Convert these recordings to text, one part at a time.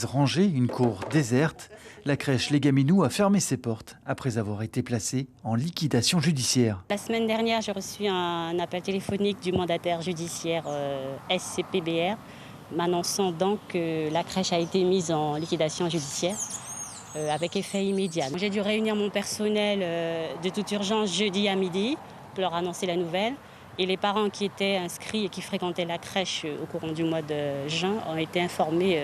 Rangée, une cour déserte, la crèche Les Gaminoux a fermé ses portes après avoir été placée en liquidation judiciaire. La semaine dernière, j'ai reçu un appel téléphonique du mandataire judiciaire SCPBR m'annonçant donc que la crèche a été mise en liquidation judiciaire avec effet immédiat. J'ai dû réunir mon personnel de toute urgence jeudi à midi pour leur annoncer la nouvelle. Et les parents qui étaient inscrits et qui fréquentaient la crèche au courant du mois de juin ont été informés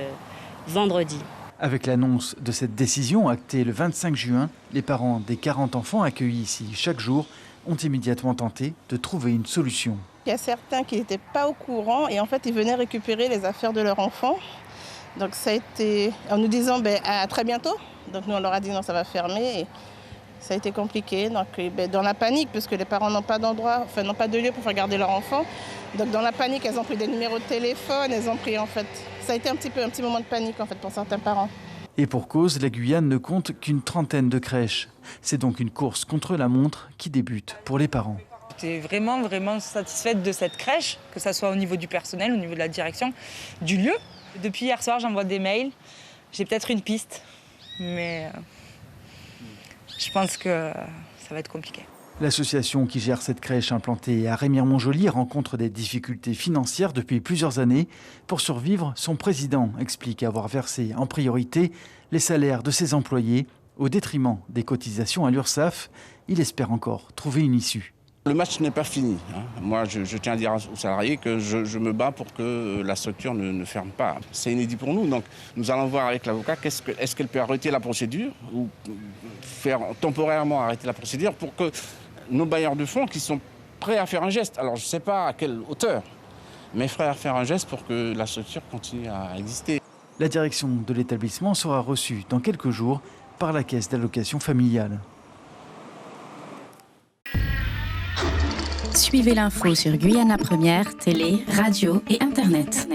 vendredi. Avec l'annonce de cette décision actée le 25 juin, les parents des 40 enfants accueillis ici chaque jour ont immédiatement tenté de trouver une solution. Il y a certains qui n'étaient pas au courant et en fait ils venaient récupérer les affaires de leur enfant. Donc ça a été en nous disant à très bientôt. Donc nous on leur a dit non, ça va fermer. Et ça a été compliqué. Donc dans la panique, parce que les parents n'ont pas d'endroit, enfin n'ont pas de lieu pour faire garder leur enfant. Donc dans la panique, elles ont pris des numéros de téléphone, elles ont pris en fait. Ça a été un petit moment de panique en fait pour certains parents. Et pour cause, la Guyane ne compte qu'une trentaine de crèches. C'est donc une course contre la montre qui débute pour les parents. J'étais vraiment satisfaite de cette crèche, que ce soit au niveau du personnel, au niveau de la direction, du lieu. Depuis hier soir, j'envoie des mails. J'ai peut-être une piste, mais je pense que ça va être compliqué. L'association qui gère cette crèche implantée à Remire-Montjoly rencontre des difficultés financières depuis plusieurs années. Pour survivre, son président explique avoir versé en priorité les salaires de ses employés au détriment des cotisations à l'URSSAF. Il espère encore trouver une issue. Le match n'est pas fini. Moi, je tiens à dire aux salariés que je me bats pour que la structure ne ferme pas. C'est inédit pour nous, donc nous allons voir avec l'avocat est-ce qu'elle peut arrêter la procédure ou faire temporairement arrêter la procédure pour que nos bailleurs de fonds qui sont prêts à faire un geste, alors je ne sais pas à quelle hauteur, mais prêts à faire un geste pour que la structure continue à exister. La direction de l'établissement sera reçue dans quelques jours par la caisse d'allocation familiale. Suivez l'info sur Guyana Première, télé, radio et internet.